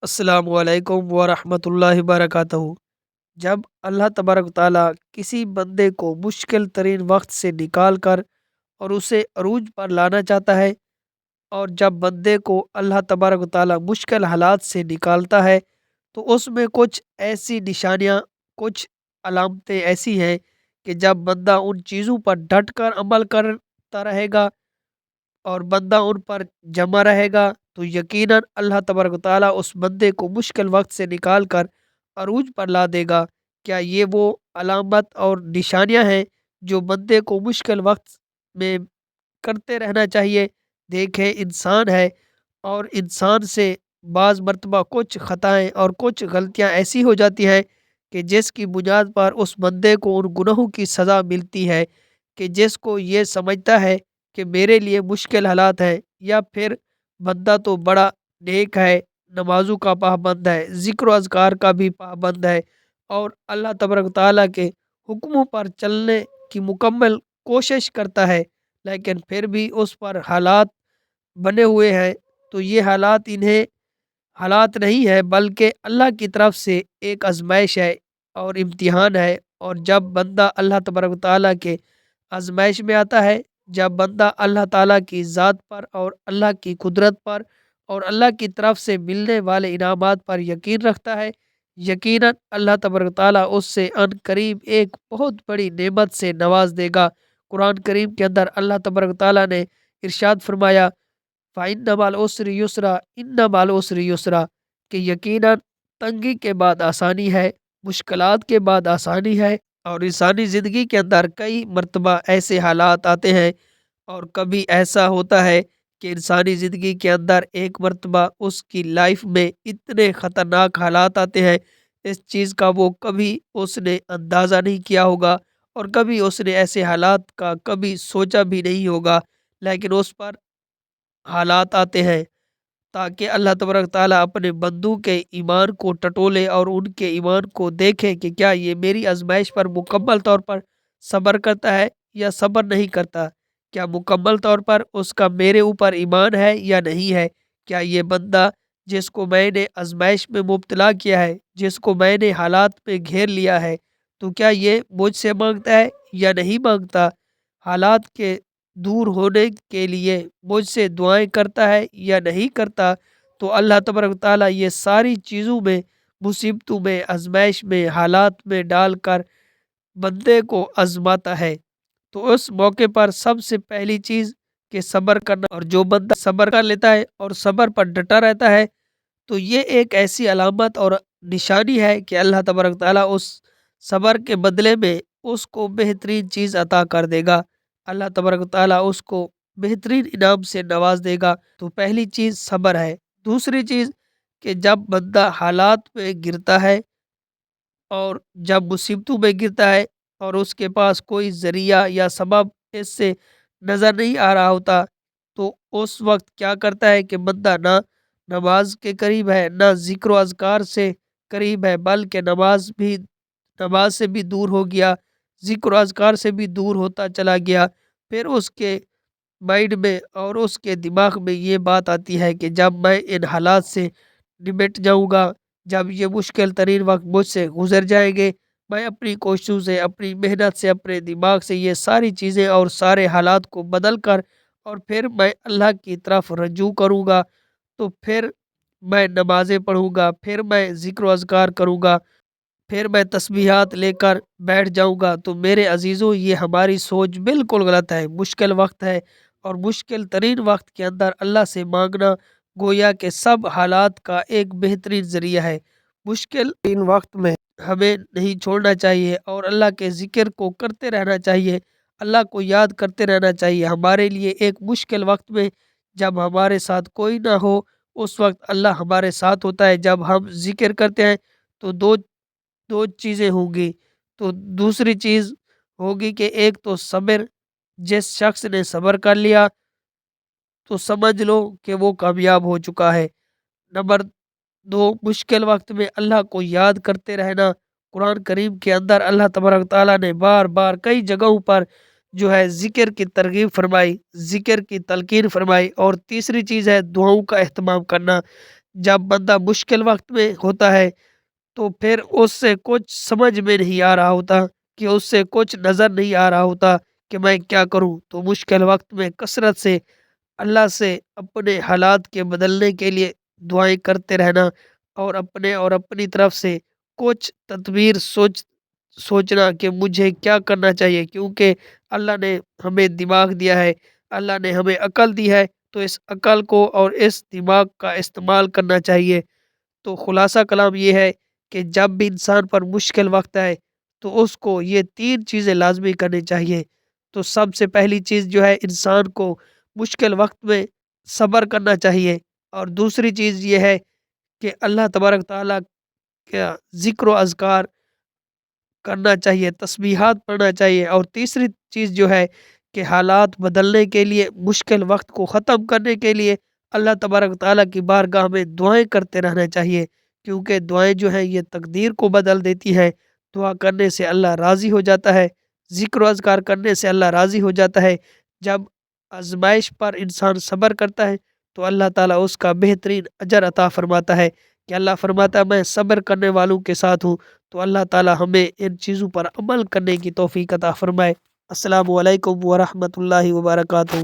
अस्सलाम वालेकुम वरहमतुल्लाहि वबरकातुहू। जब अल्लाह तबारक ताला किसी बंदे को मुश्किल तरीन वक्त से निकाल कर और उसे अरूज पर लाना चाहता है, और जब बंदे को अल्लाह तबारक ताला मुश्किल हालात से निकालता है, तो उसमें कुछ ऐसी निशानियाँ, कुछ अलामतें ऐसी हैं कि जब बंदा उन चीज़ों पर डट कर अमल करता रहेगा और बंदा उन पर जमा रहेगा, तो यकीनन अल्लाह तबारक ताला उस बंदे को मुश्किल वक्त से निकाल कर अरूज पर ला देगा। क्या ये वो अलामत और निशानियां हैं जो बंदे को मुश्किल वक्त में करते रहना चाहिए? देखें, इंसान है और इंसान से बाज़ मर्तबा कुछ ख़ताएँ और कुछ गलतियाँ ऐसी हो जाती हैं कि जिसकी बुनियाद पर उस बंदे को उन गुनाहों की सज़ा मिलती है, कि जिसको ये समझता है कि मेरे लिए मुश्किल हालात हैं, या फिर बंदा तो बड़ा नेक है, नमाज़ों का पाबंद है, ज़िक्र व अज़कार का भी पाबंद है और अल्लाह तबारक व तआला के हुक्मों पर चलने की मुकम्मल कोशिश करता है, लेकिन फिर भी उस पर हालात बने हुए हैं। तो ये हालात इन्हें हालात नहीं है, बल्कि अल्लाह की तरफ से एक आजमाइश है और इम्तिहान है। और जब बंदा अल्लाह तबारक ताला के आजमाइश में आता है, जब बंदा अल्लाह ताला की ज़ात पर और अल्लाह की कुदरत पर और अल्लाह की तरफ से मिलने वाले इनामात पर यकीन रखता है, यकीनन अल्लाह तबारक ताला उससे अन करीब एक बहुत बड़ी नेमत से नवाज देगा। कुरान करीम के अंदर अल्लाह तबारक ताला ने इरशाद फरमाया, फ़इन्न मअल उसरि युसरा, इन्न मअल उसरि युसरा, कि यकीनन तंगी के बाद आसानी है, मुश्किलात के बाद आसानी है। और इंसानी ज़िंदगी के अंदर कई मर्तबा ऐसे हालात आते हैं, और कभी ऐसा होता है कि इंसानी ज़िंदगी के अंदर एक मर्तबा उसकी लाइफ में इतने ख़तरनाक हालात आते हैं, इस चीज़ का वो कभी उसने अंदाज़ा नहीं किया होगा और कभी उसने ऐसे हालात का कभी सोचा भी नहीं होगा, लेकिन उस पर हालात आते हैं ताकि अल्लाह तबारक ताला अपने बंदों के ईमान को टटोले और उनके ईमान को देखे कि क्या ये मेरी आजमाइश पर मुकम्मल तौर पर सब्र करता है या सब्र नहीं करता, क्या मुकम्मल तौर पर उसका मेरे ऊपर ईमान है या नहीं है, क्या ये बंदा जिसको मैंने आजमाइश में मुब्तला किया है, जिसको मैंने हालात में घेर लिया है, तो क्या ये मुझसे मांगता है या नहीं मांगता, हालात के दूर होने के लिए मुझसे दुआएं करता है या नहीं करता। तो अल्लाह तबारक ताला ये सारी चीज़ों में, मुसीबतों में, आजमाइश में, हालात में डालकर बंदे को आजमाता है। तो उस मौके पर सबसे पहली चीज़ कि सब्र करना, और जो बंदा सब्र कर लेता है और सब्र पर डटा रहता है, तो ये एक ऐसी अलामत और निशानी है कि अल्लाह तबारक ताला उस सब्र के बदले में उसको बेहतरीन चीज़ अता कर देगा। अल्लाह तबारक ताला उसको बेहतरीन इनाम से नवाज देगा। तो पहली चीज़ सब्र है। दूसरी चीज़ कि जब बंदा हालात में गिरता है और जब मुसीबतों में गिरता है और उसके पास कोई ज़रिया या सबब इससे नज़र नहीं आ रहा होता, तो उस वक़्त क्या करता है कि बंदा ना नमाज के करीब है, ना ज़िक्र व अज़कार से करीब है, बल्कि नमाज से भी दूर हो गया, ज़िक्र व अज़कार से भी दूर होता चला गया। फिर उसके माइंड में और उसके दिमाग में ये बात आती है कि जब मैं इन हालात से निमिट जाऊंगा, जब ये मुश्किल तरीन वक्त मुझसे गुजर जाएंगे, मैं अपनी कोशिशों से, अपनी मेहनत से, अपने दिमाग से ये सारी चीज़ें और सारे हालात को बदल कर और फिर मैं अल्लाह की तरफ रजू करूँगा, तो फिर मैं नमाज़ें पढ़ूँगा, फिर मैं ज़िक्र व अज़कार करूँगा, फिर मैं तस्बीहात लेकर बैठ जाऊँगा। तो मेरे अज़ीज़ों, ये हमारी सोच बिल्कुल गलत है। मुश्किल वक्त है और मुश्किल तरीन वक्त के अंदर अल्लाह से मांगना गोया के सब हालात का एक बेहतरीन ज़रिया है। मुश्किल तरीन वक्त में हमें नहीं छोड़ना चाहिए और अल्लाह के ज़िक्र को करते रहना चाहिए, अल्लाह को याद करते रहना चाहिए। हमारे लिए एक मुश्किल वक्त में जब हमारे साथ कोई ना हो, उस वक्त अल्लाह हमारे साथ होता है। जब हम ज़िक्र करते हैं तो दो दो चीज़ें होंगी। तो दूसरी चीज़ होगी कि एक तो सब्र, जिस शख्स ने सब्र कर लिया तो समझ लो कि वो कामयाब हो चुका है। नंबर 2, मुश्किल वक्त में अल्लाह को याद करते रहना। कुरान करीम के अंदर अल्लाह तबारक ताला ने बार बार कई जगहों पर जो है जिक्र की तरगीब फरमाई, जिक्र की तलकीन फरमाई। और तीसरी चीज़ है दुआओं का अहतमाम करना। جب بندہ مشکل وقت میں ہوتا ہے تو پھر اس سے کچھ سمجھ میں نہیں آ رہا ہوتا، کہ اس سے کچھ نظر نہیں آ رہا ہوتا کہ میں کیا کروں، تو مشکل وقت میں کثرت سے اللہ سے اپنے حالات کے بدلنے کے لیے دعائیں کرتے رہنا، اور اپنے اور اپنی طرف سے کچھ تدبیر سوچنا کہ مجھے کیا کرنا چاہیے، کیونکہ اللہ نے ہمیں دماغ دیا ہے، اللہ نے ہمیں عقل دی ہے، تو اس عقل کو اور اس دماغ کا استعمال کرنا چاہیے۔ تو خلاصہ کلام یہ ہے کہ جب بھی انسان پر مشکل وقت آئے تو اس کو یہ تین چیزیں لازمی کرنی چاہیے۔ تو سب سے پہلی چیز جو ہے، انسان کو مشکل وقت میں صبر کرنا چاہیے، اور دوسری چیز یہ ہے کہ اللہ تبارک تعالیٰ کا ذکر و اذکار کرنا چاہیے، تسبیحات پڑھنا چاہیے، اور تیسری چیز جو ہے کہ حالات بدلنے کے لیے، مشکل وقت کو ختم کرنے کے لیے اللہ تبارک تعالیٰ کی بارگاہ میں دعائیں کرتے رہنا چاہیے، کیونکہ دعائیں جو ہیں یہ تقدیر کو بدل دیتی ہیں۔ دعا کرنے سے اللہ راضی ہو جاتا ہے، ذکر و اذکار کرنے سے اللہ راضی ہو جاتا ہے۔ جب آزمائش پر انسان صبر کرتا ہے تو اللہ تعالیٰ اس کا بہترین اجر عطا فرماتا ہے، کہ اللہ فرماتا ہے میں صبر کرنے والوں کے ساتھ ہوں۔ تو اللہ تعالیٰ ہمیں ان چیزوں پر عمل کرنے کی توفیق عطا فرمائے۔ السلام علیکم ورحمۃ اللہ وبرکاتہ۔